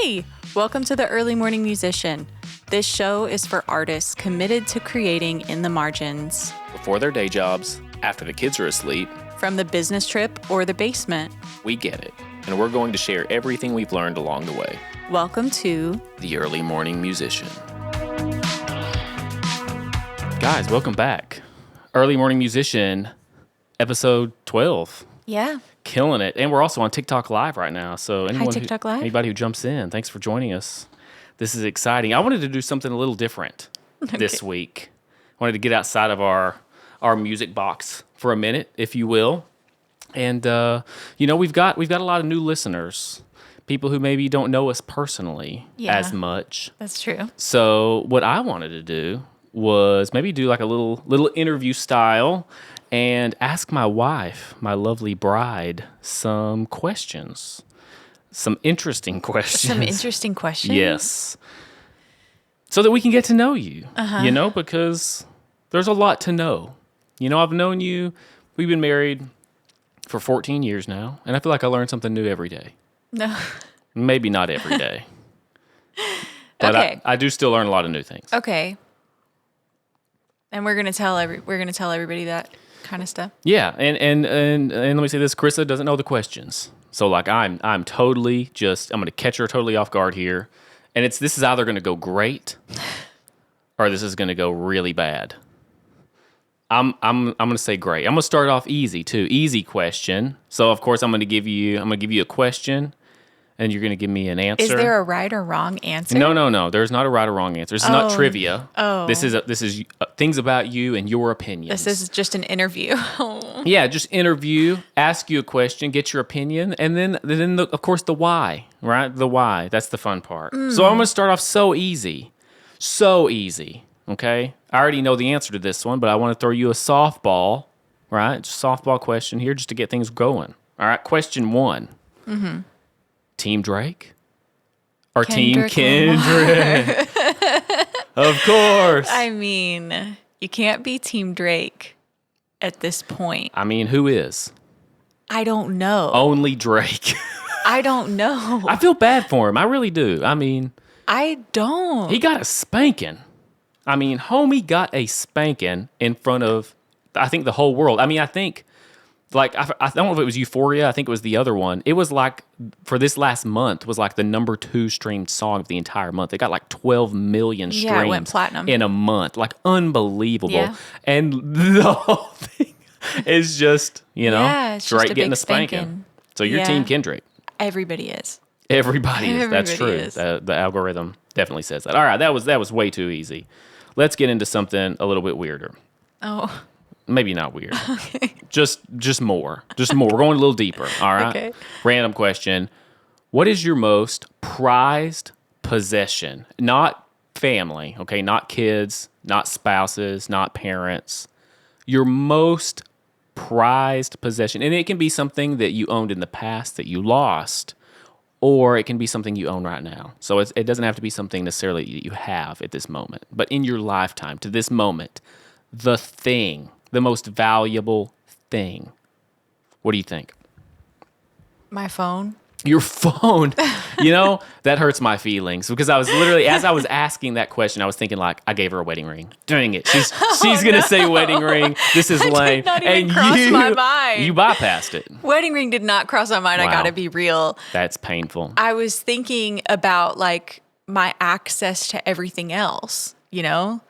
Hey, welcome to the Early Morning Musician. This show is for artists committed to creating in the margins. Before their day jobs, after the kids are asleep. From the business trip or the basement. We get it, and we're going to share everything we've learned along the way. Welcome to The Early Morning Musician. Guys, welcome back. Early Morning Musician, episode 12. Yeah. Killing it. And we're also on TikTok Live right now. So Anybody who jumps in, thanks for joining us. This is exciting. I wanted to do something a little different this week. I wanted to get outside of our music box for a minute, if you will. And we've got a lot of new listeners, people who maybe don't know us personally as much. That's true. So what I wanted to do was maybe do like a little interview style and ask my wife, my lovely bride, some questions. Some interesting questions. Yes. So that we can get to know you, because there's a lot to know. I've known you, we've been married for 14 years now, and I feel like I learn something new every day. No. Maybe not every day. But okay. I do still learn a lot of new things. Okay. And we're gonna tell everybody that kind of stuff. Yeah, and let me say this: Carisa doesn't know the questions, so like I'm totally I'm gonna catch her totally off guard here, and this is either gonna go great, or this is gonna go really bad. I'm gonna say great. I'm gonna start off easy too, easy question. So of course I'm gonna give you a question, and you're gonna give me an answer. Is there a right or wrong answer? No. There's not a right or wrong answer. This is not trivia. Oh. This is things about you and your opinions. This is just an interview. Yeah, just interview, ask you a question, get your opinion, and then of course the why, right? The why. That's the fun part. So I'm gonna start off so easy, okay? I already know the answer to this one, but I want to throw you a softball, right? Just softball question here just to get things going. All right, question 1. Mm-hmm. Team Drake or Kendrick Team Kendrick? Of course. I mean, you can't be Team Drake at this point. I mean, who is? I don't know. Only Drake. I don't know. I feel bad for him. I really do. I mean, I don't. he got a spanking. I mean, homie got a spanking in front of, I think, the whole world. I mean, I think, like, I don't know if it was Euphoria. I think it was the other one. It was like, for this last month, was like the number 2 streamed song of the entire month. It got like 12 million streams. Yeah, it went platinum. In a month. Like, unbelievable. Yeah. And the whole thing is just, it's Drake just a getting big a spanking. So you're Team Kendrick. Everybody is. Everybody is. That's true. Is. The algorithm definitely says that. All right, that was way too easy. Let's get into something a little bit weirder. Oh. Maybe not weird. Okay. Just more. Just more. We're going a little deeper. All right. Okay. Random question. What is your most prized possession? Not family, okay? Not kids, not spouses, not parents. Your most prized possession. And it can be something that you owned in the past that you lost, or it can be something you own right now. So it doesn't have to be something necessarily that you have at this moment. But in your lifetime, to this moment, the thing, the most valuable thing. What do you think? My phone. Your phone. That hurts my feelings because I was literally, as I was asking that question, I was thinking like, I gave her a wedding ring. Dang it. She's going to say wedding ring. This is lame. Did not even cross my mind. You bypassed it. Wedding ring did not cross my mind. Wow. I got to be real. That's painful. I was thinking about like my access to everything else, The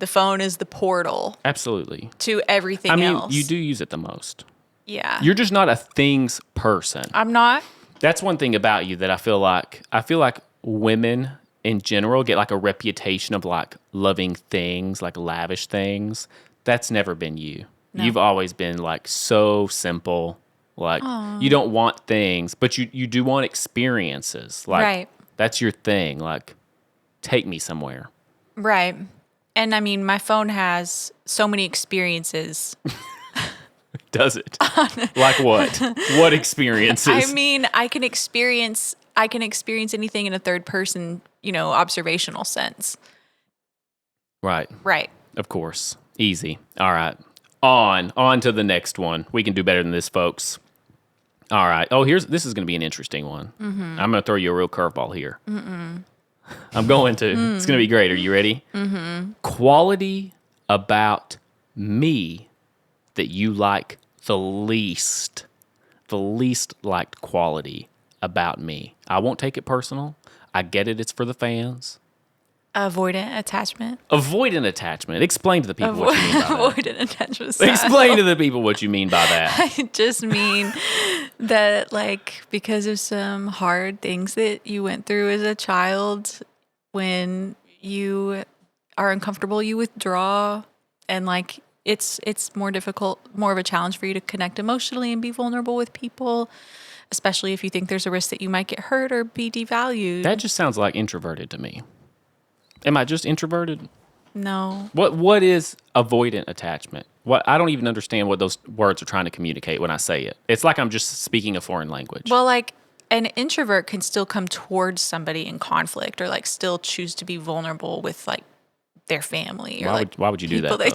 phone is the portal. Absolutely. To everything else. I mean, you do use it the most. Yeah. You're just not a things person. I'm not. That's one thing about you that I feel like women in general get like a reputation of like loving things, like lavish things. That's never been you. No. You've always been like so simple. Like you don't want things, but you do want experiences. Like right. That's your thing. Like take me somewhere. Right. And I mean, my phone has so many experiences. Does it? Like what? What experiences? I mean, I can experience anything in a third person, observational sense. Right. Right. Of course. Easy. All right. On to the next one. We can do better than this, folks. All right. Oh, this is going to be an interesting one. I'm going to throw you a real curveball here. I'm going to. It's going to be great. Are you ready? Quality about me that you like the least liked quality about me. I won't take it personal. I get it. It's for the fans. Avoidant attachment. Avoidant attachment. Explain to the people what you mean by that. Avoidant attachment style. Explain to the people what you mean by that. I just mean that, like, because of some hard things that you went through as a child, when you are uncomfortable, you withdraw, and like it's more difficult, more of a challenge for you to connect emotionally and be vulnerable with people, especially if you think there's a risk that you might get hurt or be devalued. That just sounds like introverted to me. Am I just introverted? No. What is avoidant attachment? What I don't even understand what those words are trying to communicate when I say it. It's like I'm just speaking a foreign language. Well, like an introvert can still come towards somebody in conflict, or like still choose to be vulnerable with like their family, or why would you do that? They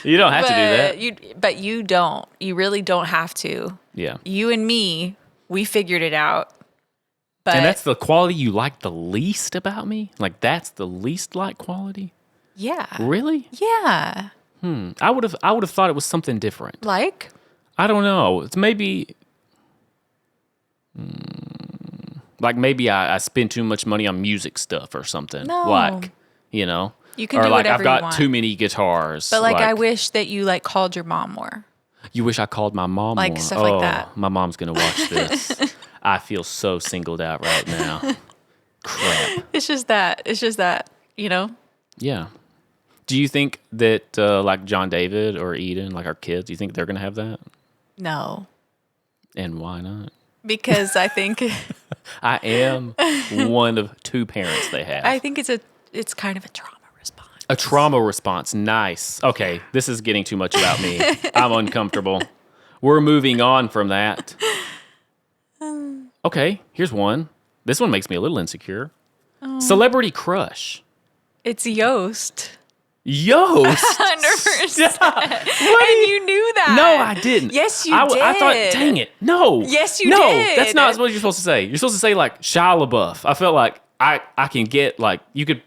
You don't have to do that. But you don't. You really don't have to. Yeah. You and me, we figured it out. But And that's the quality you like the least about me? Like that's the least like quality? yeah. Really? Yeah. I would have thought it was something different. Like? I don't know. It's maybe like maybe I spend too much money on music stuff or something. No. Like, you know. You can or do like whatever I've got you want. too many guitars. But like I wish that you like called your mom more. You wish I called my mom Like, more. stuff like that. My mom's going to watch this. I feel so singled out right now. Crap. It's just that, you know? Yeah. Do you think that like John David or Eden, like our kids, do you think they're going to have that? No. And why not? Because I think I am one of two parents they have. I think it's kind of a trauma response. A trauma response. Nice. Okay, this is getting too much about me. I'm uncomfortable. We're moving on from that. Okay, here's one. This one makes me a little insecure. Celebrity crush. It's Yost. Yost. 100%. And you knew that. No, I didn't. Yes, you did. I thought, dang it. No. Yes, you no, did. that's not what you're supposed to say. You're supposed to say like Shia LaBeouf. I felt like I can get like, you could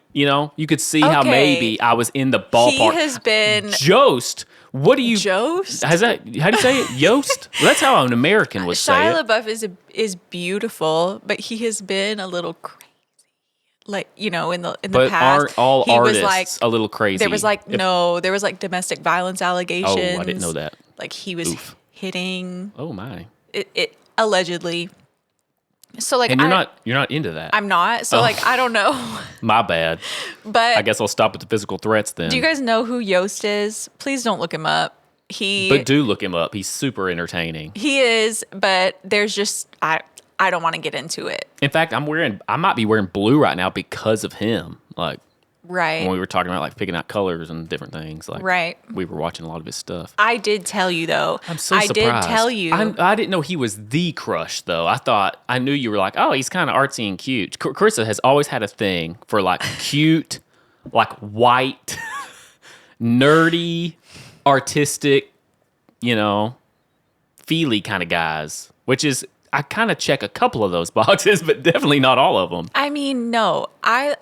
see how Okay. maybe I was in the ballpark. He has been Jost. What do you... Jost? How do you say it? Yost? Well, that's how an American would say Shia it. LaBeouf is beautiful, but he has been a little crazy. Like, in the But past. aren't all he was artists like, a little crazy? there was like domestic violence allegations. Oh, I didn't know that. Like he was hitting Oh my. it allegedly. So like And you're not into that. I'm not. So like I don't know. My bad. But I guess I'll stop with the physical threats then. do you guys know who Yost is? Please don't look him up. But do look him up. He's super entertaining. He is, but there's just I don't want to get into it. In fact, I might be wearing blue right now because of him. Like Right. when we were talking about like picking out colors and different things. Like Right. we were watching a lot of his stuff. I did tell you though. I'm so I surprised. did tell you. I didn't know he was the crush though. I knew you were like, oh, he's kind of artsy and cute. Carissa has always had a thing for like cute, like white, nerdy, artistic, feely kind of guys, which is, I kind of check a couple of those boxes, but definitely not all of them. I mean, no. I'd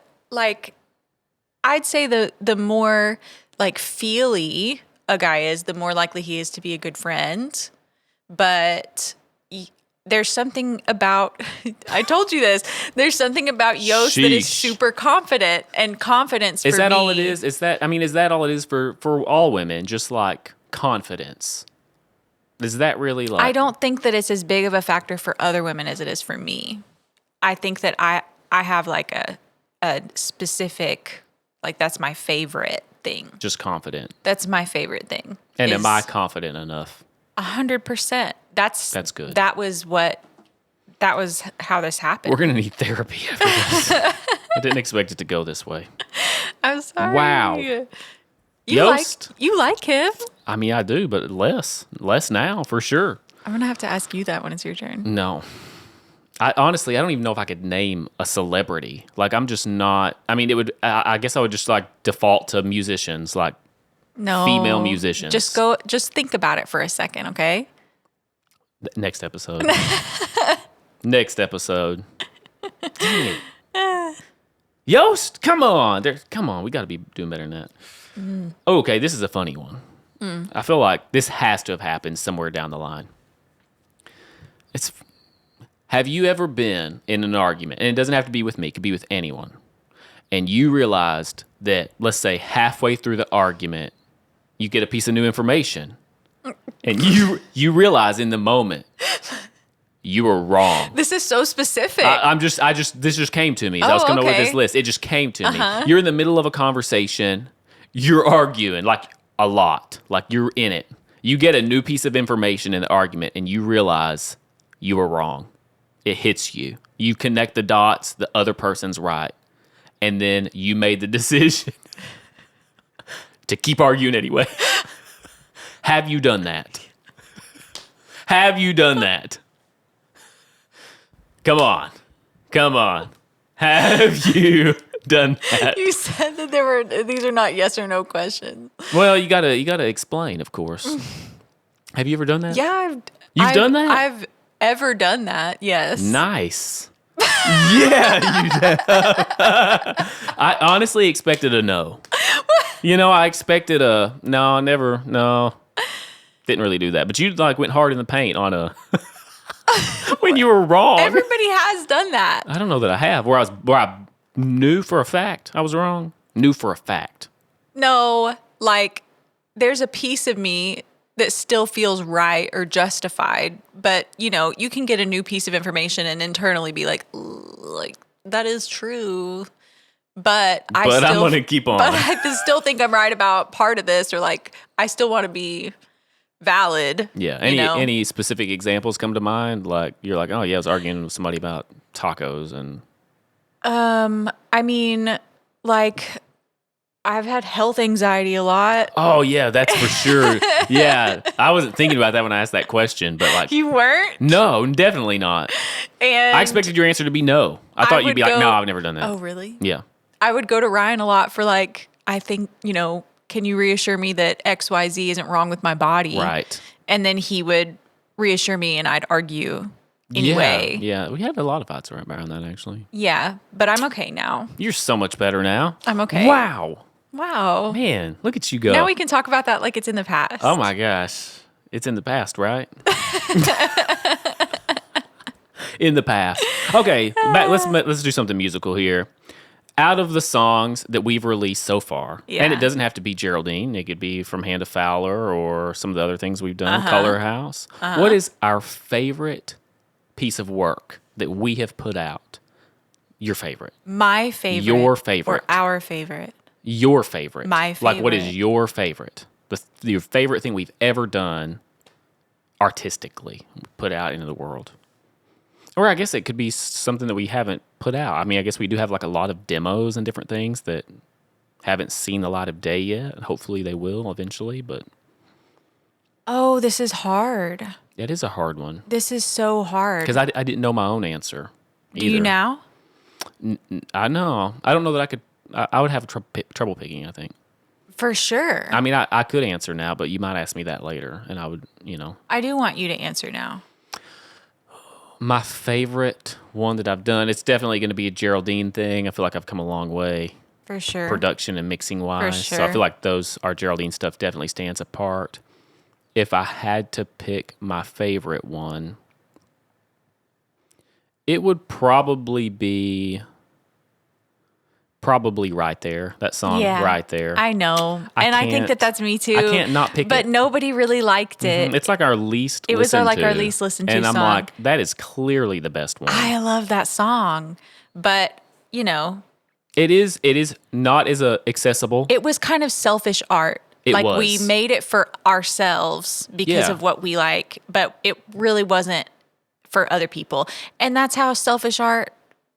say the more like feely a guy is, the more likely he is to be a good friend. But there's something about, I told you this, there's something about Yost that is Sheesh. super confident, and confidence for me. Is that all it is? Is that all it is for all women? Just like confidence. Is that really like... I don't think that it's as big of a factor for other women as it is for me. I think that I have like a specific, like that's my favorite thing. Just confident. That's my favorite thing. And am I confident enough? 100%. That's good. That was how this happened. We're going to need therapy after this. I didn't expect it to go this way. I'm sorry. Wow. You Yost? like him? I mean, I do, but less now for sure. I'm going to have to ask you that when it's your turn. No. I honestly don't even know if I could name a celebrity. Like, I'm just not, I mean, I guess I would just like default to musicians, like No. female musicians. Just think about it for a second, okay? Next episode. Next episode. Dang it. Yost, come on. Come on. We got to be doing better than that. Okay, this is a funny one. I feel like this has to have happened somewhere down the line. Have you ever been in an argument, and it doesn't have to be with me, it could be with anyone, and you realized that, let's say, halfway through the argument, you get a piece of new information, and you realize in the moment you were wrong. This is so specific. This just came to me. I was coming up with this list. It just came to me. You're in the middle of a conversation. You're arguing like a lot, like you're in it. You get a new piece of information in the argument, and you realize you were wrong. It hits you. You connect the dots. The other person's right, and then you made the decision to keep arguing anyway. Have you done that? Have you done that? Come on. Have you done that? You said that these are not yes or no questions. Well, you gotta explain, of course. Have you ever done that? Yeah, You've done that? I've ever done that. Yes. Nice. Yeah, you did. I honestly expected a no. I expected a no. Never. No. Didn't really do that. But you went hard in the paint on a. When you were wrong. Everybody has done that. I don't know that I have. Where I knew for a fact I was wrong. Knew for a fact. No, there's a piece of me that still feels right or justified, but you can get a new piece of information and internally be like that is true. But I'm going to keep on. But I still think I'm right about part of this, or I still want to be valid. Yeah. Any specific examples come to mind? Like you're like, oh yeah, I was arguing with somebody about tacos and. I mean, I've had health anxiety a lot. Oh yeah, that's for sure. Yeah, I wasn't thinking about that when I asked that question, but you weren't? No, definitely not. And I expected your answer to be no. I thought you'd be like, no, I've never done that. Oh really? Yeah. I would go to Ryan a lot for I think can you reassure me that XYZ isn't wrong with my body? Right. And then he would reassure me, and I'd argue anyway. Yeah. We had a lot of fights around that, actually. Yeah, but I'm okay now. You're so much better now. I'm okay. Wow. Man, look at you go. Now we can talk about that like it's in the past. Oh my gosh. It's in the past, right? In the past. Okay, let's do something musical here. Out of the songs that we've released so far, and it doesn't have to be Geraldene, it could be From Hand to Fowler or some of the other things we've done, Color House. What is our favorite piece of work that we have put out? Your favorite. My favorite. Your favorite. Or our favorite. Your favorite. My favorite. What is your favorite? Your favorite thing we've ever done artistically, put out into the world. Or I guess it could be something that we haven't put out. I mean, I guess we do have a lot of demos and different things that haven't seen the light of day yet. Hopefully they will eventually, but... Oh, this is hard. It is a hard one. This is so hard. Because I didn't know my own answer either. Do you now? I know. I don't know that I could... I would have trouble picking, I think. For sure. I mean, I could answer now, but you might ask me that later, and I would, I do want you to answer now. My favorite one that I've done, it's definitely going to be a Geraldene thing. I feel like I've come a long way. For sure. Production and mixing wise. For sure. So I feel like our Geraldene stuff definitely stands apart. If I had to pick my favorite one, it would probably be... Probably Right There. That song, Right There. I know. I think that's me too. I can't not pick it. But nobody really liked it. Mm-hmm. It's our least listened to. It was our least listened to song. And I'm song. like, that is clearly the best one. I love that song. But, It is not as accessible. It was kind of selfish art. It was. We made it for ourselves because of what we like, but it really wasn't for other people. And that's how selfish art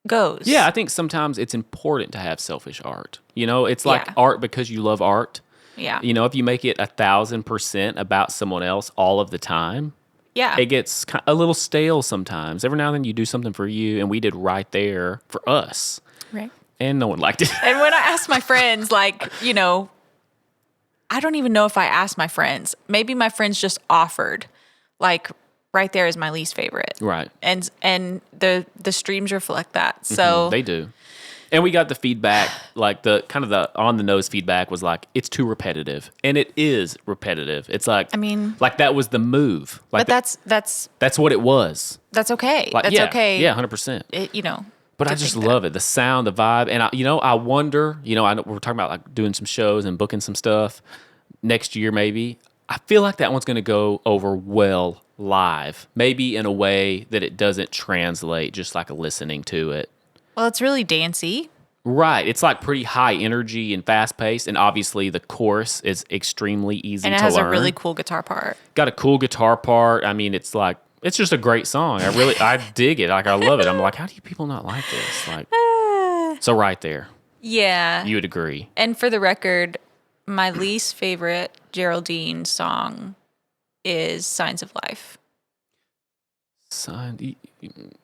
goes. Yeah, I think sometimes it's important to have selfish art. It's like art because you love art. Yeah. If you make it 1,000% about someone else all of the time, it gets a little stale sometimes. Every now and then you do something for you, and we did Right There for us. Right. And no one liked it. And when I asked my friends, I don't even know if I asked my friends. Maybe my friends just offered, right there is my least favorite. Right. And the streams reflect that. So They do. And we got the feedback, like the kind of the on the nose feedback was like, it's too repetitive. And it is repetitive. It's like, I mean, like that was the move. Like but that's what it was. that's okay. Like, That's yeah, okay. Yeah, 100%. But I just love it. The sound, the vibe. And I wonder, I know we're talking about like doing some shows and booking some stuff next year maybe. I feel like that one's going to go over well live, maybe in a way that it doesn't translate just like listening to it. Well, it's really dancey. Right. It's like pretty high energy and fast paced. And obviously the chorus is extremely easy to learn. And it has a really cool guitar part. Got a cool guitar part. I mean, it's just a great song. I dig it. Like, I love it. I'm like, how do you people not like this? Like, so right there. Yeah. You would agree. And for the record, my least favorite Geraldine song is Signs of Life.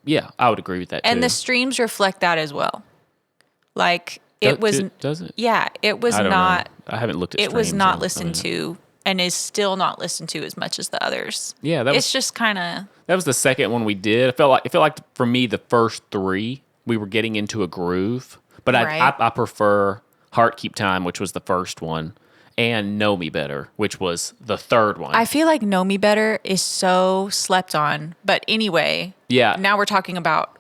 Yeah, I would agree with that too. And the streams reflect that as well. Like does it? Yeah, it was I don't not. know. I haven't looked at it streams. was not listened to, and is still not listened to as much as the others. Yeah, it's just kind of. That was the second one we did. It felt like for me the first three we were getting into a groove, but right. I prefer Heart Keep Time, which was the first one, and Know Me Better, which was the third one. I feel like Know Me Better is so slept on, but anyway. Yeah. Now we're talking about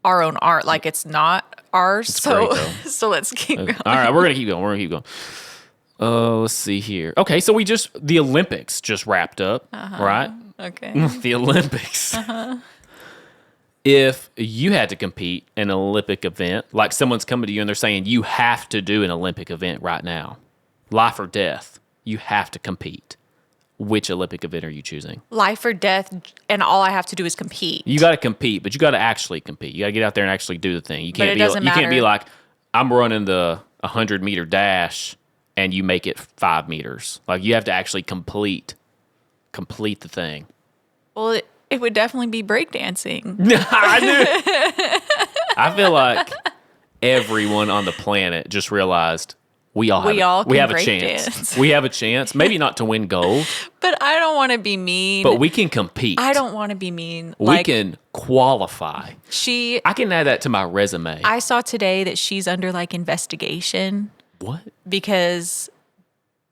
our own art, like it's not ours. It's so great, so let's keep going. All right, we're gonna keep going. Let's see here. Okay, so the Olympics just wrapped up, right? Okay. The Olympics. If you had to compete in an Olympic event, like someone's coming to you and they're saying you have to do an Olympic event right now, life or death, you have to compete. Which Olympic event are you choosing? Life or death, and all I have to do is compete. You got to compete, but you got to actually compete. You got to get out there and actually do the thing. You can't you can't be like, I'm running the 100-meter dash and you make it 5 meters. Like, you have to actually complete the thing. Well, it would definitely be breakdancing. I knew. I feel like everyone on the planet just realized we have a chance. Dance. We have a chance. Maybe not to win gold, but I don't want to be mean. but we can compete. I don't want to be mean. We can qualify. I can add that to my resume. I saw today that she's under like investigation. What? Because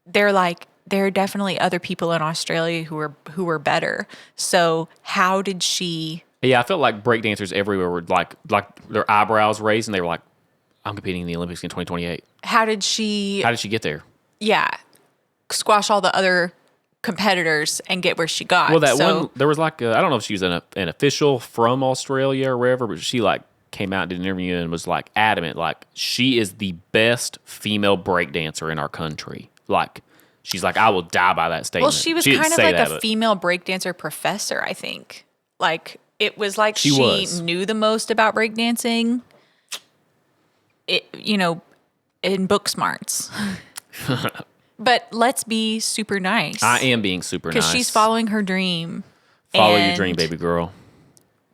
there are definitely other people in Australia who were better. So how did she? Yeah, I felt like breakdancers everywhere were like their eyebrows raised, and they were like, "I'm competing in the Olympics in 2028." How did she get there? Yeah, squash all the other competitors and get where she got. Well, one there was like I don't know if she was an official from Australia or wherever, but she like came out and did an interview and was like adamant, like she is the best female breakdancer in our country. Like, she's like, I will die by that statement. Well, she was kind of like a female breakdancer professor, I think. Like, it was like she knew the most about breakdancing. In book smarts. But let's be super nice. I am being super nice. Because she's following her dream. Follow your dream, baby girl.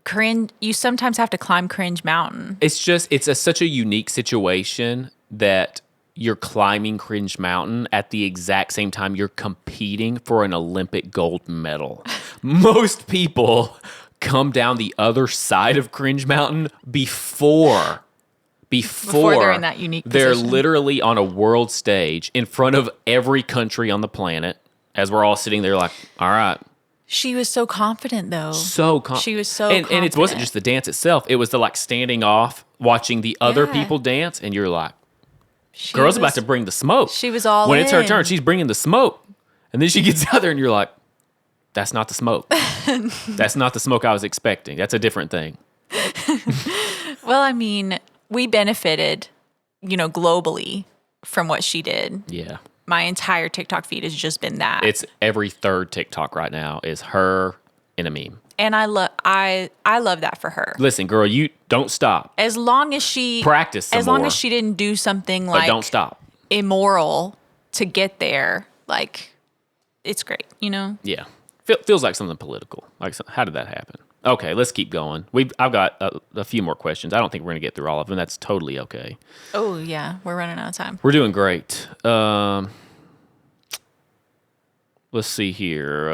Cringe. You sometimes have to climb Cringe Mountain. It's such a unique situation that you're climbing Cringe Mountain at the exact same time you're competing for an Olympic gold medal. Most people come down the other side of Cringe Mountain before they're in that unique position. They're literally on a world stage in front of every country on the planet as we're all sitting there like, all right. She was so confident, though. She was so confident. And it wasn't just the dance itself. It was the like standing off, watching the other people dance, and you're like, girl's about to bring the smoke. She was all When it's her turn, she's bringing the smoke. And then she gets out there and you're like, that's not the smoke. That's not the smoke I was expecting. That's a different thing. Well, I mean, we benefited, globally from what she did. Yeah. My entire TikTok feed has just been that. It's every third TikTok right now is her in a meme. And I love that for her. Listen, girl, you don't stop. As long as she practice some as long more, as she didn't do something like don't stop. Immoral to get there, like, it's great, Yeah. Feels like something political. Like, how did that happen? Okay, let's keep going. I've got a few more questions. I don't think we're going to get through all of them. That's totally okay. Oh, yeah. We're running out of time. We're doing great. Let's see here.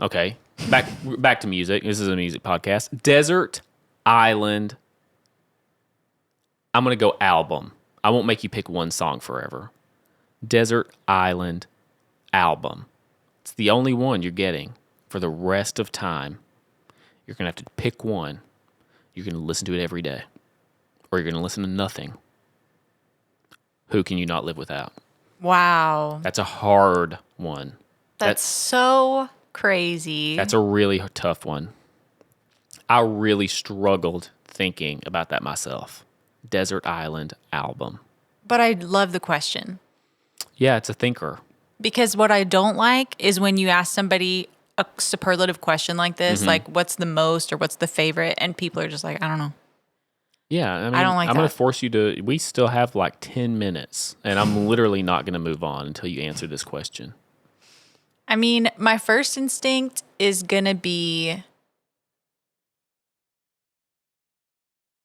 Okay. Back to music. This is a music podcast. Desert Island. I'm going to go album. I won't make you pick one song forever. Desert Island album. It's the only one you're getting for the rest of time. You're going to have to pick one. You're going to listen to it every day. Or you're going to listen to nothing. Who can you not live without? Wow. That's a hard one. That's so crazy. That's a really tough one. I really struggled thinking about that myself. Desert Island album. But I love the question. Yeah, it's a thinker. Because what I don't like is when you ask somebody a superlative question like this, like what's the most or what's the favorite, and people are just like, I don't know. Yeah, I mean, I don't like I'm going that. to force you to. We still have like 10 minutes, and I'm literally not going to move on until you answer this question. I mean, my first instinct is going to be,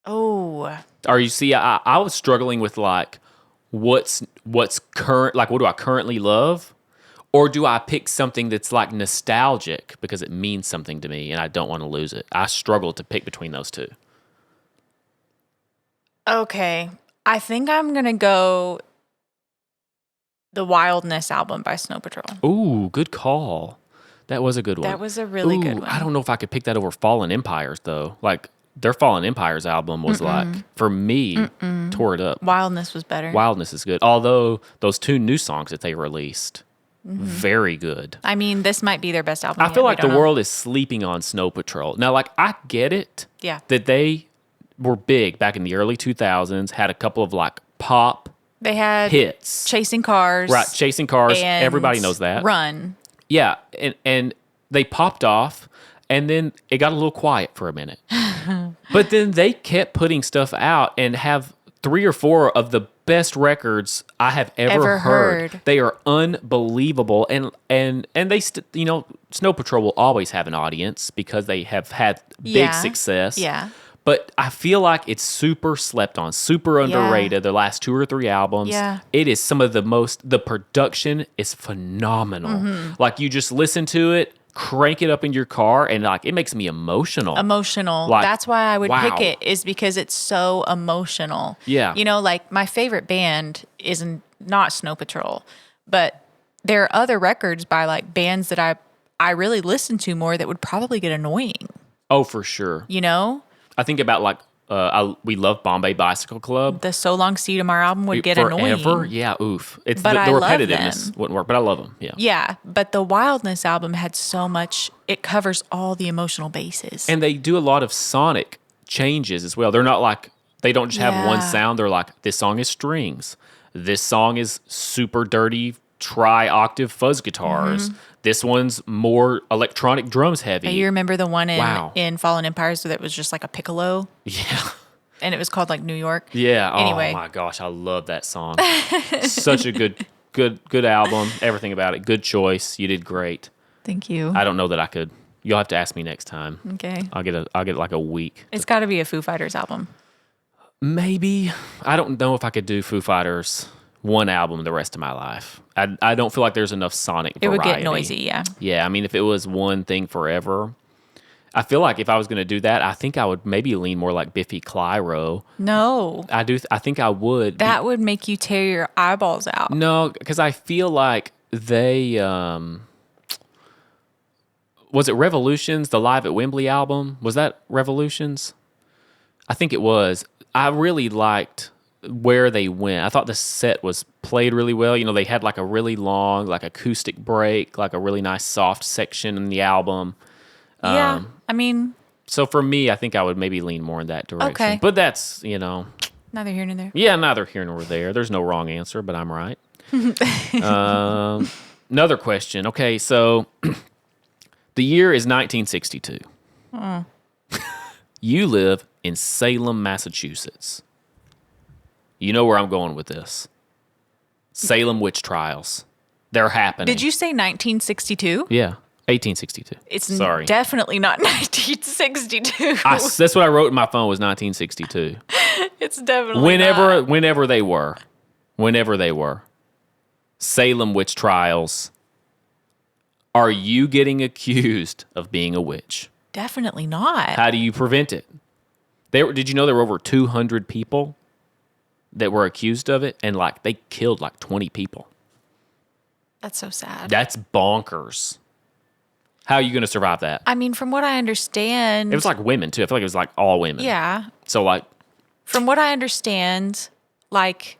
Are you see? I was struggling with like what's current, like what do I currently love, or do I pick something that's like nostalgic because it means something to me and I don't want to lose it? I struggle to pick between those two. okay, I think I'm going to go the Wildness album by Snow Patrol. Ooh, good call. That was a good one. That was a really good one. I don't know if I could pick that over Fallen Empires though. Like their Fallen Empires album was like, for me, tore it up. Wildness was better. Wildness is good. Although those 2 new songs that they released, very good. I mean, this might be their best album. I yet. feel We like the don't know. world is sleeping on Snow Patrol. Now, like, I get it. Yeah. That they were big back in the early 2000s, had a couple of like pop They had hits. Chasing Cars. Right, Chasing Cars. and Everybody knows that. Run. Yeah, and they popped off, and then it got a little quiet for a minute. But then they kept putting stuff out and have 3 or 4 of the best records I have ever heard. They are unbelievable, and they Snow Patrol will always have an audience because they have had big Yeah. success. Yeah. But I feel like it's super slept on, super underrated. The last 2 or 3 albums, Yeah. it is some of the production is phenomenal. Like you just listen to it, crank it up in your car, and like it makes me emotional. Like, that's why I would wow. pick it, is because it's so emotional. Yeah. You know, like my favorite band is not Snow Patrol, but there are other records by like bands that I really listen to more that would probably get annoying, Oh, for sure. you know? I think about like we love Bombay Bicycle Club. The So Long See You Tomorrow album would get Forever, annoying. yeah, oof. It's But the I love repetitiveness them. wouldn't work, but I love them. Yeah. Yeah, but the Wildness album had so much, it covers all the emotional bases. And they do a lot of sonic changes as well. They're not like, they don't just have one Yeah. sound. They're like, this song is strings. This song is super dirty tri-octave fuzz guitars. This one's more electronic drums heavy. You remember the one Wow. in Fallen Empires that was just like a piccolo? Yeah. And it was called like New York. Yeah. Anyway. Oh my gosh, I love that song. Such a good album. Everything about it. Good choice. You did great. Thank you. I don't know that I could. You'll have to ask me next time. Okay. I'll get like a week. It's got to be a Foo Fighters album. Maybe. I don't know if I could do Foo Fighters one album the rest of my life. I don't feel like there's enough sonic variety. It would get noisy, yeah. Yeah, I mean, if it was one thing forever, I feel like if I was going to do that, I think I would maybe lean more like Biffy Clyro. No. I think I would. That would make you tear your eyeballs out. No, because I feel like they was it Revolutions, the Live at Wembley album? Was that Revolutions? I think it was. I really liked where they went. I thought the set was played really well. You know, they had like a really long, like acoustic break, like a really nice soft section in the album. Yeah. I mean, So for me, I think I would maybe lean more in that direction. Okay. But that's, you know, neither here nor there. yeah, neither here nor there. There's no wrong answer, but I'm right. Another question. Okay, so the year is 1962. You live in Salem, Massachusetts. You know where I'm going with this. Salem witch trials. They're happening. Did you say 1962? Yeah, 1862. It's Sorry. definitely not 1962. That's what I wrote in my phone was 1962. It's definitely Whenever they were. Salem witch trials Are you getting accused of being a witch? Definitely not. How do you prevent it? Did you know there were over 200 people that were accused of it, and like they killed like 20 people? That's so sad. That's bonkers. How are you going to survive that? I mean, from what I understand, It was like women too. I feel like it was like all women. yeah. So like, From what I understand, like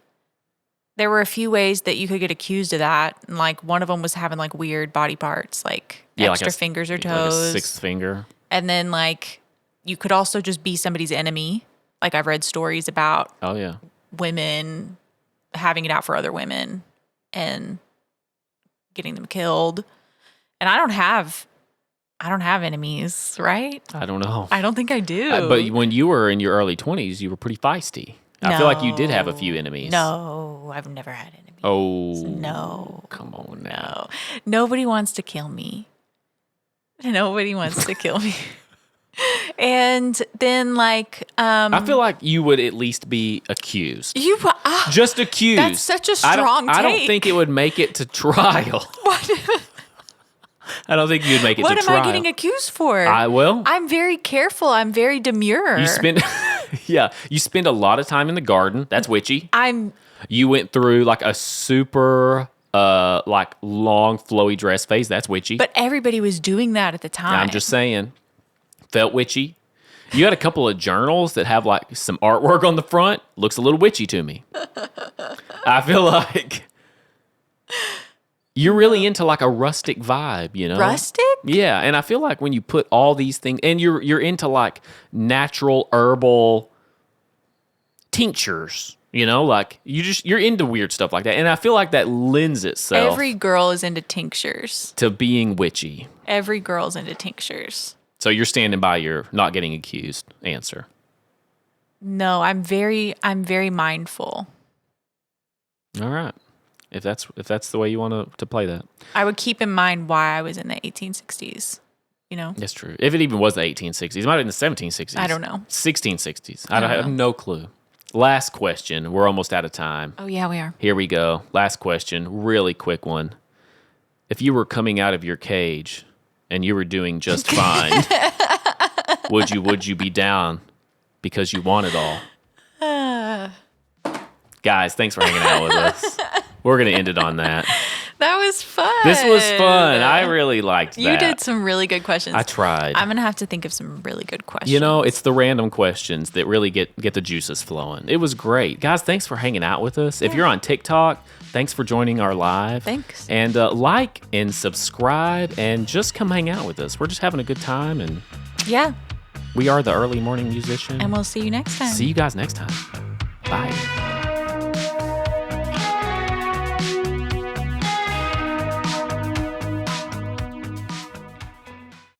there were a few ways that you could get accused of that, and like one of them was having like weird body parts, like extra fingers or toes, like a sixth finger, and then like you could also just be somebody's enemy. Like I've read stories about women having it out for other women and getting them killed. And I don't have enemies, right? I don't know. I don't think I do. But when you were in your early 20s, you were pretty feisty. I feel like you did have a few enemies. No, I've never had enemies. Oh. No. Come on now. No. Nobody wants to kill me. Nobody wants to kill me. And then like I feel like you would at least be accused. Just accused. That's such a strong take. I don't think it would make it to trial. What? I don't think you'd make it to trial. What am I getting accused for? I'm very careful. I'm very demure. You spend a lot of time in the garden. That's witchy. You went through like a super like long flowy dress phase. That's witchy. But everybody was doing that at the time. I'm just saying. Felt witchy. You got a couple of journals that have like some artwork on the front. Looks a little witchy to me. I feel like you're really into like a rustic vibe, you know? Rustic? Yeah, and I feel like when you put all these things, and you're into like natural herbal tinctures, you know, like you're into weird stuff like that, and I feel like that lends itself. Every girl is into tinctures. To being witchy. Every girl's into tinctures. So you're standing by your not getting accused answer. No, I'm very mindful. All right. If that's the way you want to play that. I would keep in mind why I was in the 1860s, you know? That's true. If it even was the 1860s, it might have been the 1760s. I don't know. 1660s. I have no clue. Last question. We're almost out of time. Oh, yeah, we are. Here we go. Last question. Really quick one. If you were coming out of your cage and you were doing just fine, would you be down because you want it all? Guys, thanks for hanging out with us. We're going to end it on that. That was fun. This was fun. I really liked that. You did some really good questions. I tried. I'm going to have to think of some really good questions. You know, it's the random questions that really get the juices flowing. It was great. Guys, thanks for hanging out with us. If you're on TikTok, thanks for joining our live. Thanks. And like and subscribe and just come hang out with us. We're just having a good time. And yeah, we are the Early Morning Musician. And we'll see you next time. See you guys next time. Bye.